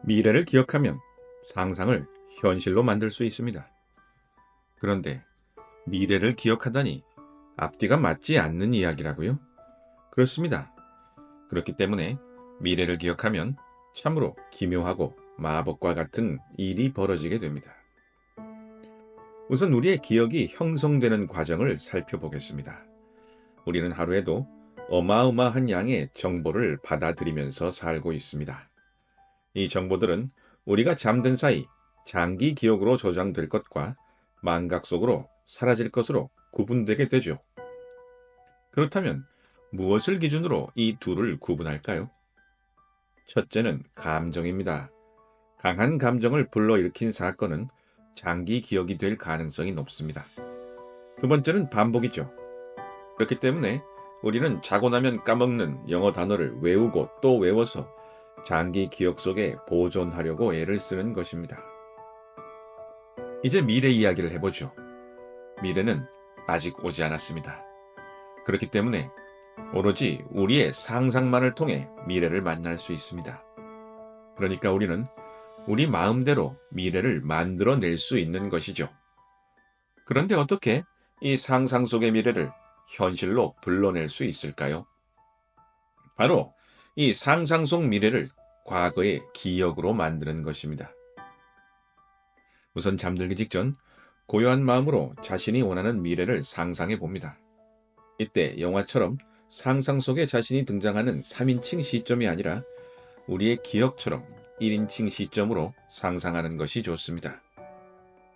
미래를 기억하면 상상을 현실로 만들 수 있습니다. 그런데 미래를 기억하다니 앞뒤가 맞지 않는 이야기라고요? 그렇습니다. 그렇기 때문에 미래를 기억하면 참으로 기묘하고 마법과 같은 일이 벌어지게 됩니다. 우선 우리의 기억이 형성되는 과정을 살펴보겠습니다. 우리는 하루에도 어마어마한 양의 정보를 받아들이면서 살고 있습니다. 이 정보들은 우리가 잠든 사이 장기 기억으로 저장될 것과 망각 속으로 사라질 것으로 구분되게 되죠. 그렇다면 무엇을 기준으로 이 둘을 구분할까요? 첫째는 감정입니다. 강한 감정을 불러일으킨 사건은 장기 기억이 될 가능성이 높습니다. 두 번째는 반복이죠. 그렇기 때문에 우리는 자고 나면 까먹는 영어 단어를 외우고 또 외워서 장기 기억 속에 보존하려고 애를 쓰는 것입니다. 이제 미래 이야기를 해보죠. 미래는 아직 오지 않았습니다. 그렇기 때문에 오로지 우리의 상상만을 통해 미래를 만날 수 있습니다. 그러니까 우리는 우리 마음대로 미래를 만들어낼 수 있는 것이죠. 그런데 어떻게 이 상상 속의 미래를 현실로 불러낼 수 있을까요? 바로 이 상상 속 미래를 과거의 기억으로 만드는 것입니다. 우선 잠들기 직전 고요한 마음으로 자신이 원하는 미래를 상상해 봅니다. 이때 영화처럼 상상 속에 자신이 등장하는 3인칭 시점이 아니라 우리의 기억처럼 1인칭 시점으로 상상하는 것이 좋습니다.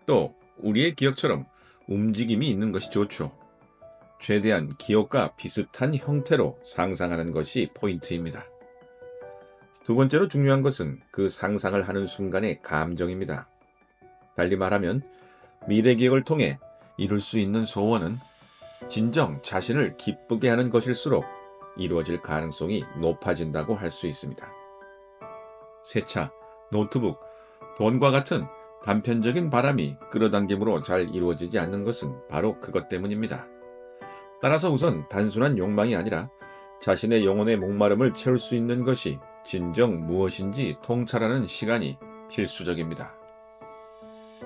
또 우리의 기억처럼 움직임이 있는 것이 좋죠. 최대한 기억과 비슷한 형태로 상상하는 것이 포인트입니다. 두 번째로 중요한 것은 그 상상을 하는 순간의 감정입니다. 달리 말하면 미래 기억을 통해 이룰 수 있는 소원은 진정 자신을 기쁘게 하는 것일수록 이루어질 가능성이 높아진다고 할 수 있습니다. 세차, 노트북, 돈과 같은 단편적인 바람이 끌어당김으로 잘 이루어지지 않는 것은 바로 그것 때문입니다. 따라서 우선 단순한 욕망이 아니라 자신의 영혼의 목마름을 채울 수 있는 것이 진정 무엇인지 통찰하는 시간이 필수적입니다.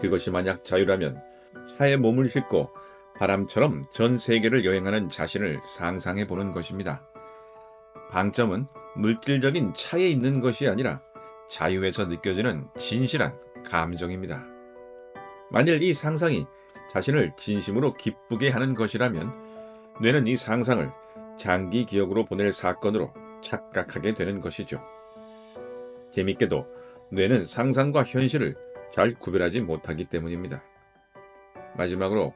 그것이 만약 자유라면 차에 몸을 싣고 바람처럼 전 세계를 여행하는 자신을 상상해 보는 것입니다. 방점은 물질적인 차에 있는 것이 아니라 자유에서 느껴지는 진실한 감정입니다. 만일 이 상상이 자신을 진심으로 기쁘게 하는 것이라면 뇌는 이 상상을 장기 기억으로 보낼 사건으로 착각하게 되는 것이죠. 재밌게도 뇌는 상상과 현실을 잘 구별하지 못하기 때문입니다. 마지막으로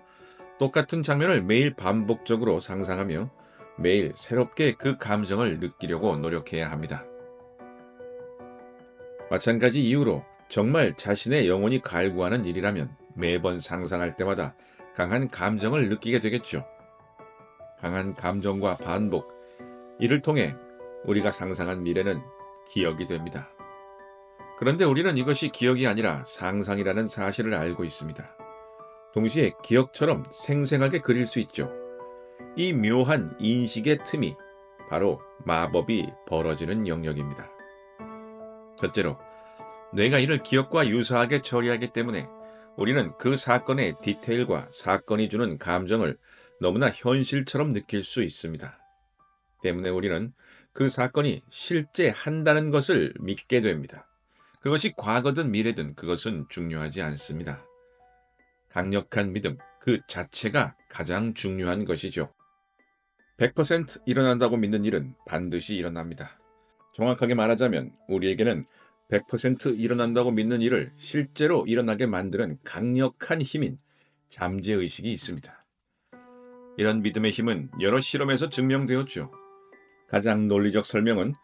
똑같은 장면을 매일 반복적으로 상상하며 매일 새롭게 그 감정을 느끼려고 노력해야 합니다. 마찬가지 이유로 정말 자신의 영혼이 갈구하는 일이라면 매번 상상할 때마다 강한 감정을 느끼게 되겠죠. 강한 감정과 반복, 이를 통해 우리가 상상한 미래는 기억이 됩니다. 그런데 우리는 이것이 기억이 아니라 상상이라는 사실을 알고 있습니다. 동시에 기억처럼 생생하게 그릴 수 있죠. 이 묘한 인식의 틈이 바로 마법이 벌어지는 영역입니다. 첫째로, 뇌가 이를 기억과 유사하게 처리하기 때문에 우리는 그 사건의 디테일과 사건이 주는 감정을 너무나 현실처럼 느낄 수 있습니다. 때문에 우리는 그 사건이 실제 한다는 것을 믿게 됩니다. 그것이 과거든 미래든 그것은 중요하지 않습니다. 강력한 믿음 그 자체가 가장 중요한 것이죠. 100% 일어난다고 믿는 일은 반드시 일어납니다. 정확하게 말하자면 우리에게는 100% 일어난다고 믿는 일을 실제로 일어나게 만드는 강력한 힘인 잠재의식이 있습니다. 이런 믿음의 힘은 여러 실험에서 증명되었죠. 가장 논리적 설명은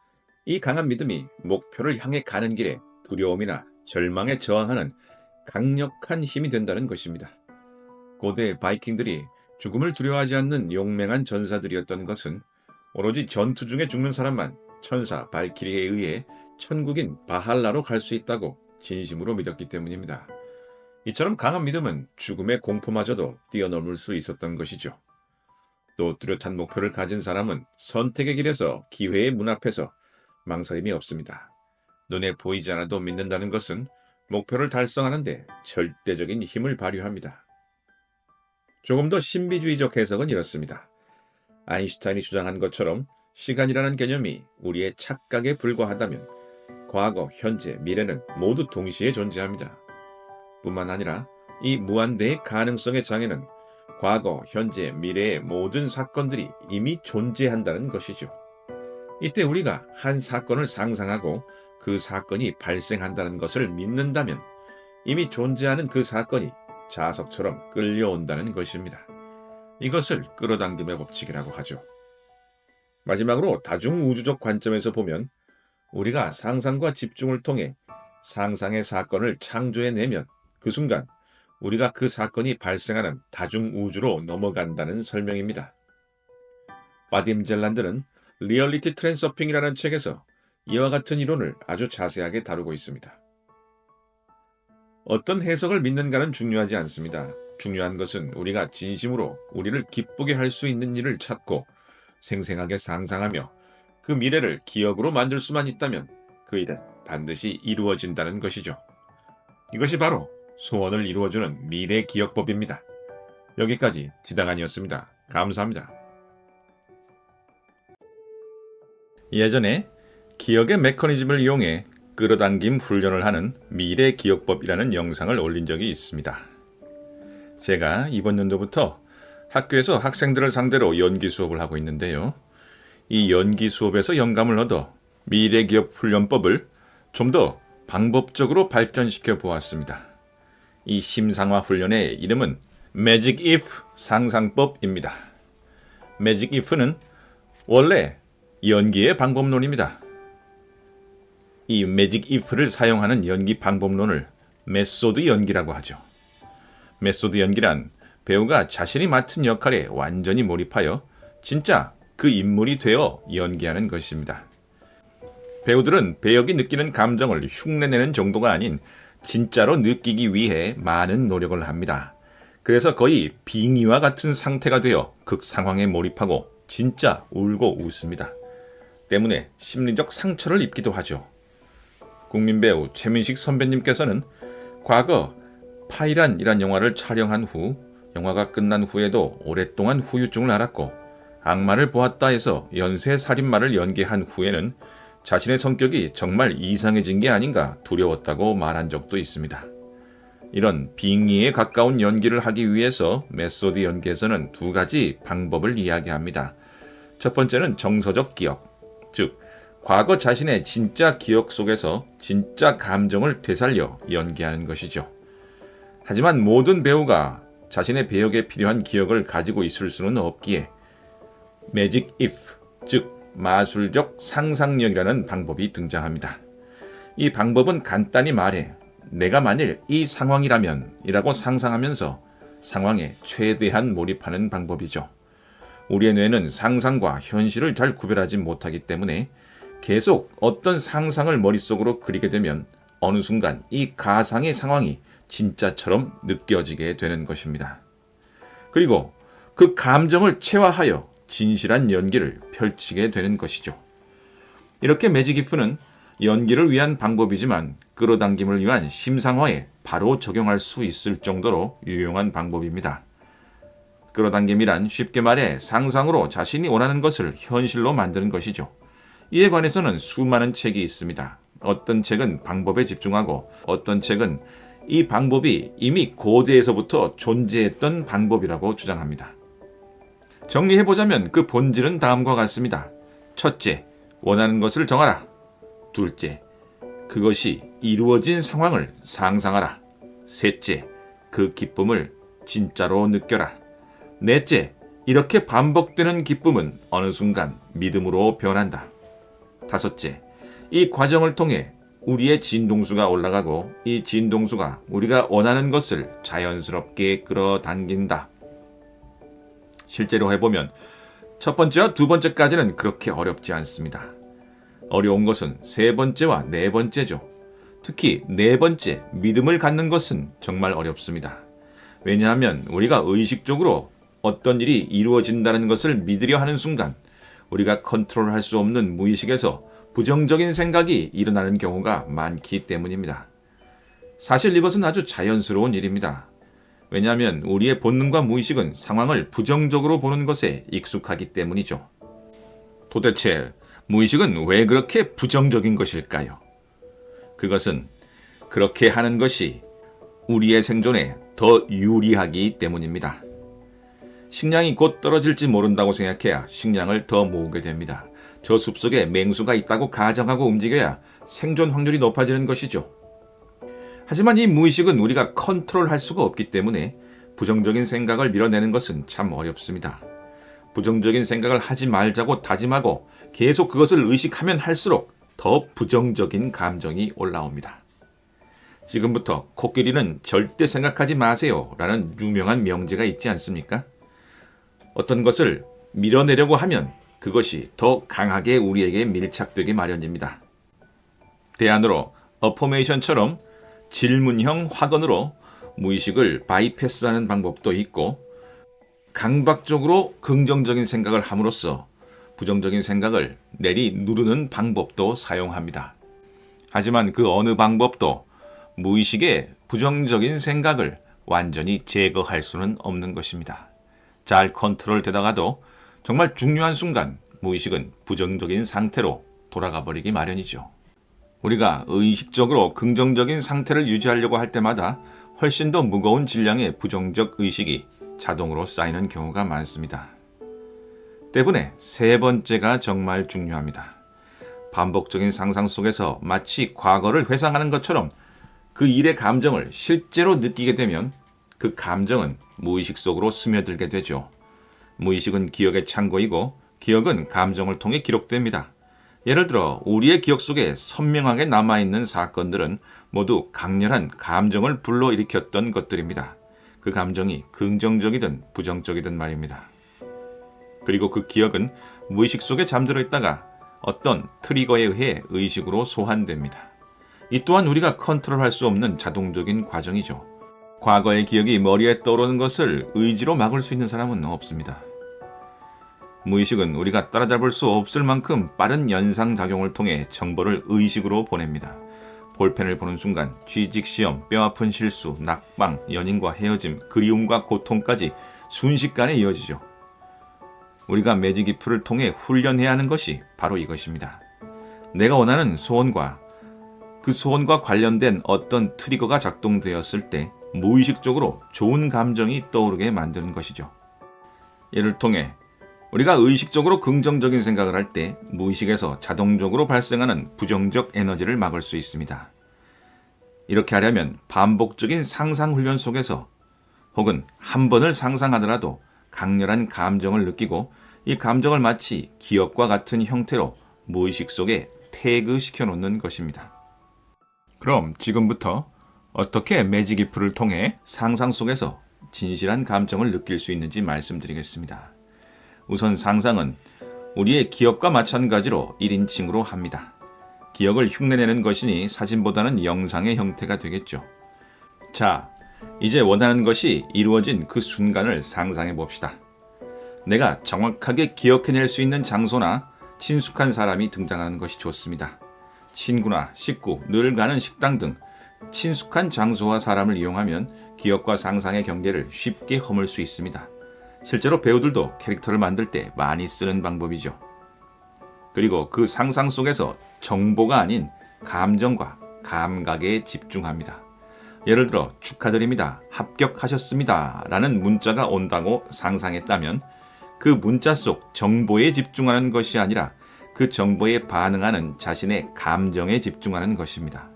이 강한 믿음이 목표를 향해 가는 길에 두려움이나 절망에 저항하는 강력한 힘이 된다는 것입니다. 고대 바이킹들이 죽음을 두려워하지 않는 용맹한 전사들이었던 것은 오로지 전투 중에 죽는 사람만 천사 발키리에 의해 천국인 바할라로 갈 수 있다고 진심으로 믿었기 때문입니다. 이처럼 강한 믿음은 죽음의 공포마저도 뛰어넘을 수 있었던 것이죠. 또 뚜렷한 목표를 가진 사람은 선택의 길에서 기회의 문 앞에서 망설임이 없습니다. 눈에 보이지 않아도 믿는다는 것은 목표를 달성하는데 절대적인 힘을 발휘합니다. 조금 더 신비주의적 해석은 이렇습니다. 아인슈타인이 주장한 것처럼 시간이라는 개념이 우리의 착각에 불과하다면 과거, 현재, 미래는 모두 동시에 존재합니다. 뿐만 아니라 이 무한대의 가능성의 장애는 과거, 현재, 미래의 모든 사건들이 이미 존재한다는 것이죠. 이때 우리가 한 사건을 상상하고 그 사건이 발생한다는 것을 믿는다면 이미 존재하는 그 사건이 자석처럼 끌려온다는 것입니다. 이것을 끌어당김의 법칙이라고 하죠. 마지막으로 다중우주적 관점에서 보면 우리가 상상과 집중을 통해 상상의 사건을 창조해내면 그 순간 우리가 그 사건이 발생하는 다중우주로 넘어간다는 설명입니다. 바딤 젤란드는 리얼리티 트랜서핑이라는 책에서 이와 같은 이론을 아주 자세하게 다루고 있습니다. 어떤 해석을 믿는가는 중요하지 않습니다. 중요한 것은 우리가 진심으로 우리를 기쁘게 할 수 있는 일을 찾고 생생하게 상상하며 그 미래를 기억으로 만들 수만 있다면 그 일은 반드시 이루어진다는 것이죠. 이것이 바로 소원을 이루어주는 미래 기억법입니다. 여기까지 지당한이었습니다. 감사합니다. 예전에 기억의 메커니즘을 이용해 끌어당김 훈련을 하는 미래 기억법이라는 영상을 올린 적이 있습니다. 제가 이번 연도부터 학교에서 학생들을 상대로 연기 수업을 하고 있는데요. 이 연기 수업에서 영감을 얻어 미래 기억 훈련법을 좀 더 방법적으로 발전시켜 보았습니다. 이 심상화 훈련의 이름은 Magic If 상상법입니다. Magic If는 원래 연기의 방법론입니다. 이 Magic If를 사용하는 연기 방법론을 메소드 연기라고 하죠. 메소드 연기란 배우가 자신이 맡은 역할에 완전히 몰입하여 진짜 그 인물이 되어 연기하는 것입니다. 배우들은 배역이 느끼는 감정을 흉내내는 정도가 아닌 진짜로 느끼기 위해 많은 노력을 합니다. 그래서 거의 빙의와 같은 상태가 되어 극 상황에 몰입하고 진짜 울고 웃습니다. 때문에 심리적 상처를 입기도 하죠. 국민 배우 최민식 선배님께서는 과거 파이란이란 영화를 촬영한 후 영화가 끝난 후에도 오랫동안 후유증을 앓았고 악마를 보았다 해서 연쇄살인마를 연기한 후에는 자신의 성격이 정말 이상해진 게 아닌가 두려웠다고 말한 적도 있습니다. 이런 빙의에 가까운 연기를 하기 위해서 메소드 연기에서는 두 가지 방법을 이야기합니다. 첫 번째는 정서적 기억, 즉 과거 자신의 진짜 기억 속에서 진짜 감정을 되살려 연기하는 것이죠. 하지만 모든 배우가 자신의 배역에 필요한 기억을 가지고 있을 수는 없기에 Magic If, 즉 마술적 상상력이라는 방법이 등장합니다. 이 방법은 간단히 말해 내가 만일 이 상황이라면 이라고 상상하면서 상황에 최대한 몰입하는 방법이죠. 우리의 뇌는 상상과 현실을 잘 구별하지 못하기 때문에 계속 어떤 상상을 머릿속으로 그리게 되면 어느 순간 이 가상의 상황이 진짜처럼 느껴지게 되는 것입니다. 그리고 그 감정을 체화하여 진실한 연기를 펼치게 되는 것이죠. 이렇게 매직 이프는 연기를 위한 방법이지만 끌어당김을 위한 심상화에 바로 적용할 수 있을 정도로 유용한 방법입니다. 끌어당김이란 쉽게 말해 상상으로 자신이 원하는 것을 현실로 만드는 것이죠. 이에 관해서는 수많은 책이 있습니다. 어떤 책은 방법에 집중하고 어떤 책은 이 방법이 이미 고대에서부터 존재했던 방법이라고 주장합니다. 정리해보자면 그 본질은 다음과 같습니다. 첫째, 원하는 것을 정하라. 둘째, 그것이 이루어진 상황을 상상하라. 셋째, 그 기쁨을 진짜로 느껴라. 넷째, 이렇게 반복되는 기쁨은 어느 순간 믿음으로 변한다. 다섯째, 이 과정을 통해 우리의 진동수가 올라가고 이 진동수가 우리가 원하는 것을 자연스럽게 끌어당긴다. 실제로 해보면 첫 번째와 두 번째까지는 그렇게 어렵지 않습니다. 어려운 것은 세 번째와 네 번째죠. 특히 네 번째, 믿음을 갖는 것은 정말 어렵습니다. 왜냐하면 우리가 의식적으로 어떤 일이 이루어진다는 것을 믿으려 하는 순간 우리가 컨트롤할 수 없는 무의식에서 부정적인 생각이 일어나는 경우가 많기 때문입니다. 사실 이것은 아주 자연스러운 일입니다. 왜냐하면 우리의 본능과 무의식은 상황을 부정적으로 보는 것에 익숙하기 때문이죠. 도대체 무의식은 왜 그렇게 부정적인 것일까요? 그것은 그렇게 하는 것이 우리의 생존에 더 유리하기 때문입니다. 식량이 곧 떨어질지 모른다고 생각해야 식량을 더 모으게 됩니다. 저 숲속에 맹수가 있다고 가정하고 움직여야 생존 확률이 높아지는 것이죠. 하지만 이 무의식은 우리가 컨트롤할 수가 없기 때문에 부정적인 생각을 밀어내는 것은 참 어렵습니다. 부정적인 생각을 하지 말자고 다짐하고 계속 그것을 의식하면 할수록 더 부정적인 감정이 올라옵니다. 지금부터 코끼리는 절대 생각하지 마세요 라는 유명한 명제가 있지 않습니까? 어떤 것을 밀어내려고 하면 그것이 더 강하게 우리에게 밀착되기 마련입니다. 대안으로 어포메이션처럼 질문형 확언으로 무의식을 바이패스하는 방법도 있고, 강박적으로 긍정적인 생각을 함으로써 부정적인 생각을 누르는 방법도 사용합니다. 하지만 그 어느 방법도 무의식의 부정적인 생각을 완전히 제거할 수는 없는 것입니다. 잘 컨트롤 되다가도 정말 중요한 순간 무의식은 부정적인 상태로 돌아가 버리기 마련이죠. 우리가 의식적으로 긍정적인 상태를 유지하려고 할 때마다 훨씬 더 무거운 질량의 부정적 의식이 자동으로 쌓이는 경우가 많습니다. 때문에 세 번째가 정말 중요합니다. 반복적인 상상 속에서 마치 과거를 회상하는 것처럼 그 일의 감정을 실제로 느끼게 되면 그 감정은 무의식 속으로 스며들게 되죠. 무의식은 기억의 창고이고 기억은 감정을 통해 기록됩니다. 예를 들어 우리의 기억 속에 선명하게 남아있는 사건들은 모두 강렬한 감정을 불러일으켰던 것들입니다. 그 감정이 긍정적이든 부정적이든 말입니다. 그리고 그 기억은 무의식 속에 잠들어 있다가 어떤 트리거에 의해 의식으로 소환됩니다. 이 또한 우리가 컨트롤할 수 없는 자동적인 과정이죠. 과거의 기억이 머리에 떠오르는 것을 의지로 막을 수 있는 사람은 없습니다. 무의식은 우리가 따라잡을 수 없을 만큼 빠른 연상작용을 통해 정보를 의식으로 보냅니다. 볼펜을 보는 순간 취직시험, 뼈아픈 실수, 낙방, 연인과 헤어짐, 그리움과 고통까지 순식간에 이어지죠. 우리가 매직이프를 통해 훈련해야 하는 것이 바로 이것입니다. 내가 원하는 소원과 그 소원과 관련된 어떤 트리거가 작동되었을 때 무의식적으로 좋은 감정이 떠오르게 만드는 것이죠. 이를 통해 우리가 의식적으로 긍정적인 생각을 할 때 무의식에서 자동적으로 발생하는 부정적 에너지를 막을 수 있습니다. 이렇게 하려면 반복적인 상상 훈련 속에서 혹은 한 번을 상상하더라도 강렬한 감정을 느끼고 이 감정을 마치 기억과 같은 형태로 무의식 속에 태그시켜 놓는 것입니다. 그럼 지금부터 어떻게 매직이프를 통해 상상 속에서 진실한 감정을 느낄 수 있는지 말씀드리겠습니다. 우선 상상은 우리의 기억과 마찬가지로 1인칭으로 합니다. 기억을 흉내내는 것이니 사진보다는 영상의 형태가 되겠죠. 자, 이제 원하는 것이 이루어진 그 순간을 상상해 봅시다. 내가 정확하게 기억해낼 수 있는 장소나 친숙한 사람이 등장하는 것이 좋습니다. 친구나 식구, 늘 가는 식당 등 친숙한 장소와 사람을 이용하면 기억과 상상의 경계를 쉽게 허물 수 있습니다. 실제로 배우들도 캐릭터를 만들 때 많이 쓰는 방법이죠. 그리고 그 상상 속에서 정보가 아닌 감정과 감각에 집중합니다. 예를 들어 축하드립니다, 합격하셨습니다 라는 문자가 온다고 상상했다면 그 문자 속 정보에 집중하는 것이 아니라 그 정보에 반응하는 자신의 감정에 집중하는 것입니다.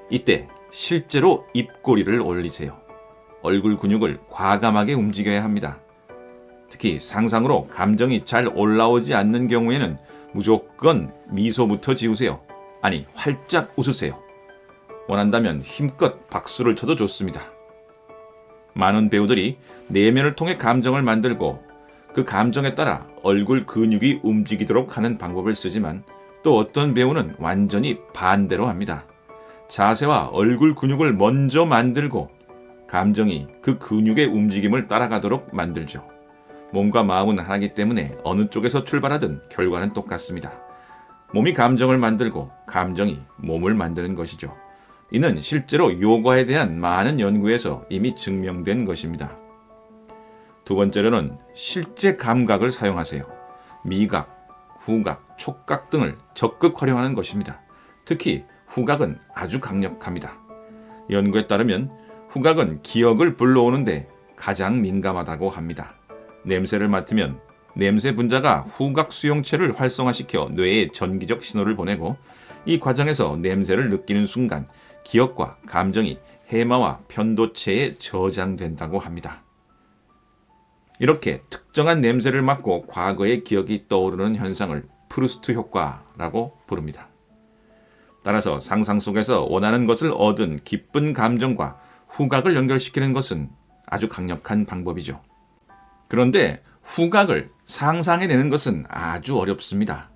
이때 실제로 입꼬리를 올리세요. 얼굴 근육을 과감하게 움직여야 합니다. 특히 상상으로 감정이 잘 올라오지 않는 경우에는 무조건 미소부터 지으세요. 아니, 활짝 웃으세요. 원한다면 힘껏 박수를 쳐도 좋습니다. 많은 배우들이 내면을 통해 감정을 만들고 그 감정에 따라 얼굴 근육이 움직이도록 하는 방법을 쓰지만 또 어떤 배우는 완전히 반대로 합니다. 자세와 얼굴 근육을 먼저 만들고 감정이 그 근육의 움직임을 따라가도록 만들죠. 몸과 마음은 하나이기 때문에 어느 쪽에서 출발하든 결과는 똑같습니다. 몸이 감정을 만들고 감정이 몸을 만드는 것이죠. 이는 실제로 요가에 대한 많은 연구에서 이미 증명된 것입니다. 두 번째로는 실제 감각을 사용하세요. 미각, 후각, 촉각 등을 적극 활용하는 것입니다. 특히 후각은 아주 강력합니다. 연구에 따르면 후각은 기억을 불러오는데 가장 민감하다고 합니다. 냄새를 맡으면 냄새 분자가 후각 수용체를 활성화시켜 뇌에 전기적 신호를 보내고 이 과정에서 냄새를 느끼는 순간 기억과 감정이 해마와 편도체에 저장된다고 합니다. 이렇게 특정한 냄새를 맡고 과거의 기억이 떠오르는 현상을 프루스트 효과라고 부릅니다. 따라서 상상 속에서 원하는 것을 얻은 기쁜 감정과 후각을 연결시키는 것은 아주 강력한 방법이죠. 그런데 후각을 상상해내는 것은 아주 어렵습니다.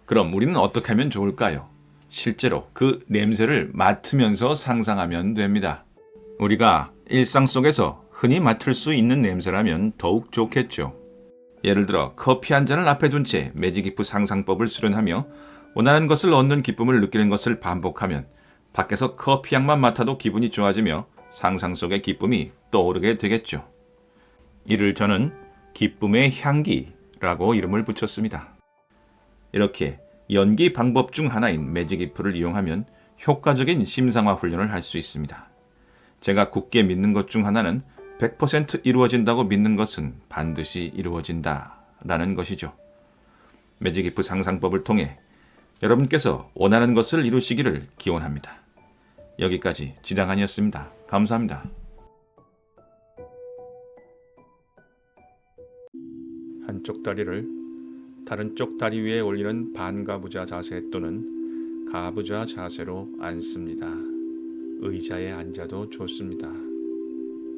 그럼 우리는 어떻게 하면 좋을까요? 실제로 그 냄새를 맡으면서 상상하면 됩니다. 우리가 일상 속에서 흔히 맡을 수 있는 냄새라면 더욱 좋겠죠. 예를 들어 커피 한 잔을 앞에 둔 채 매직이프 상상법을 수련하며 원하는 것을 얻는 기쁨을 느끼는 것을 반복하면 밖에서 커피 향만 맡아도 기분이 좋아지며 상상 속의 기쁨이 떠오르게 되겠죠. 이를 저는 기쁨의 향기라고 이름을 붙였습니다. 이렇게 연기 방법 중 하나인 매직이프를 이용하면 효과적인 심상화 훈련을 할 수 있습니다. 제가 굳게 믿는 것 중 하나는 100% 이루어진다고 믿는 것은 반드시 이루어진다라는 것이죠. 매직이프 상상법을 통해 여러분께서 원하는 것을 이루시기를 기원합니다. 여기까지 지당한이었습니다. 감사합니다. 한쪽 다리를 다른 쪽 다리 위에 올리는 반가부좌 자세 또는 가부좌 자세로 앉습니다. 의자에 앉아도 좋습니다.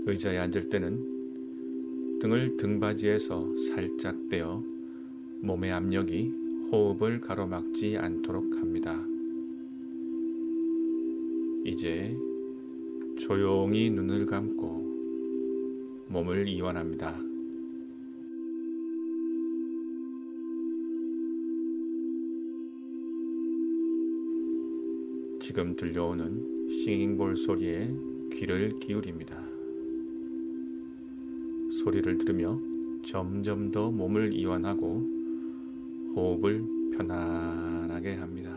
의자에 앉을 때는 등을 등받이에서 살짝 떼어 몸의 압력이 호흡을 가로막지 않도록 합니다. 이제 조용히 눈을 감고 몸을 이완합니다. 지금 들려오는 싱잉볼 소리에 귀를 기울입니다. 소리를 들으며 점점 더 몸을 이완하고 호흡을 편안하게 합니다.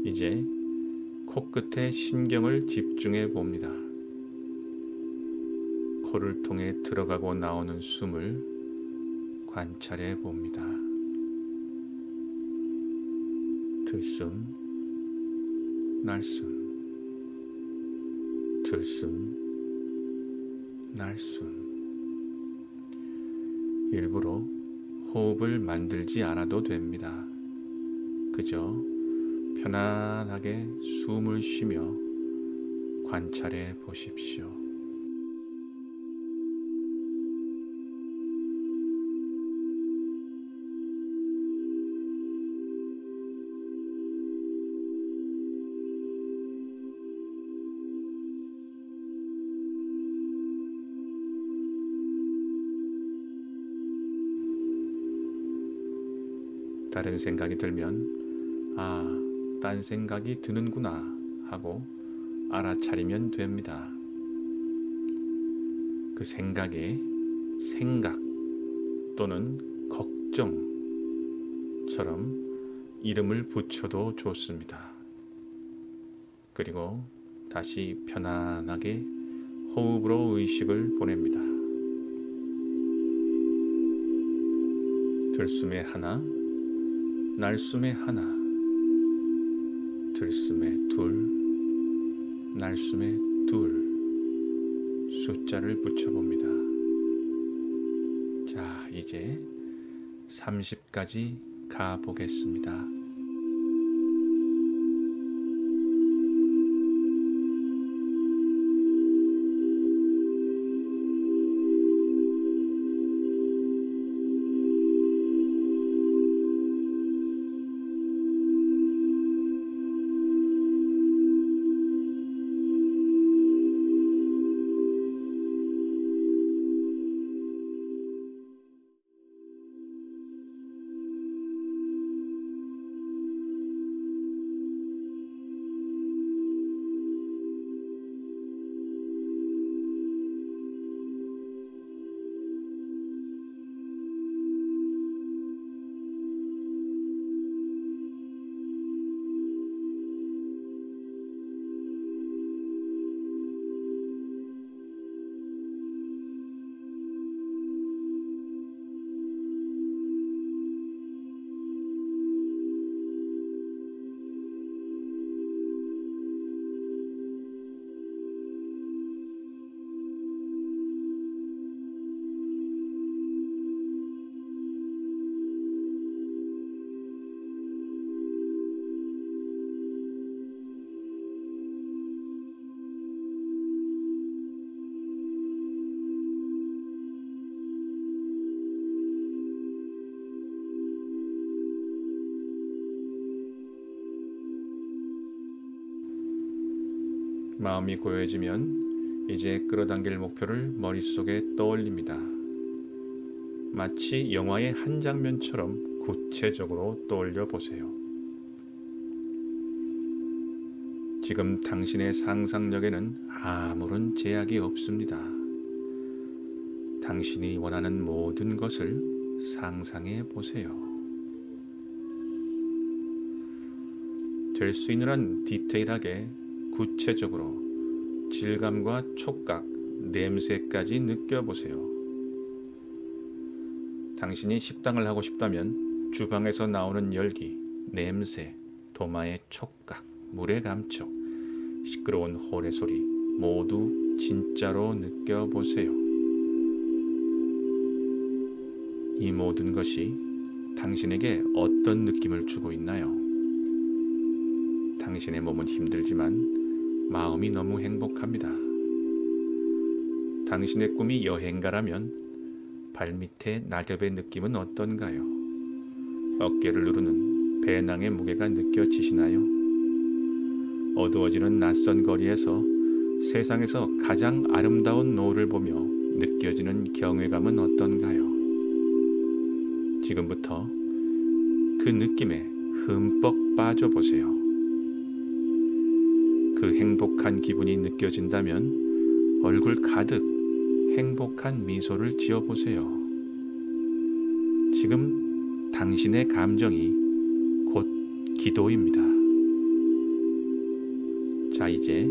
이제 코끝에 신경을 집중해 봅니다. 코를 통해 들어가고 나오는 숨을 관찰해 봅니다. 들숨, 날숨, 들숨, 날숨. 일부러 호흡을 만들지 않아도 됩니다. 그저 편안하게 숨을 쉬며 관찰해 보십시오. 다른 생각이 들면 딴 생각이 드는구나 하고 알아차리면 됩니다. 그 생각에 생각 또는 걱정처럼 이름을 붙여도 좋습니다. 그리고 다시 편안하게 호흡으로 의식을 보냅니다. 들숨에 하나, 날숨에 하나, 들숨에 둘, 날숨에 둘 숫자를 붙여봅니다. 자, 이제 30까지 가보겠습니다. 마음이 고요해지면 이제 끌어당길 목표를 머릿속에 떠올립니다. 마치 영화의 한 장면처럼 구체적으로 떠올려 보세요. 지금 당신의 상상력에는 아무런 제약이 없습니다. 당신이 원하는 모든 것을 상상해 보세요. 될 수 있는 한 디테일하게, 구체적으로 질감과 촉각, 냄새까지 느껴보세요. 당신이 식당을 하고 싶다면 주방에서 나오는 열기, 냄새, 도마의 촉각, 물의 감촉, 시끄러운 홀의 소리 모두 진짜로 느껴보세요. 이 모든 것이 당신에게 어떤 느낌을 주고 있나요? 당신의 몸은 힘들지만 마음이 너무 행복합니다. 당신의 꿈이 여행가라면 발밑에 낙엽의 느낌은 어떤가요? 어깨를 누르는 배낭의 무게가 느껴지시나요? 어두워지는 낯선 거리에서 세상에서 가장 아름다운 노을을 보며 느껴지는 경외감은 어떤가요? 지금부터 그 느낌에 흠뻑 빠져보세요. 그 행복한 기분이 느껴진다면 얼굴 가득 행복한 미소를 지어보세요. 지금 당신의 감정이 곧 기도입니다. 자, 이제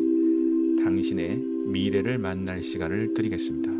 당신의 미래를 만날 시간을 드리겠습니다.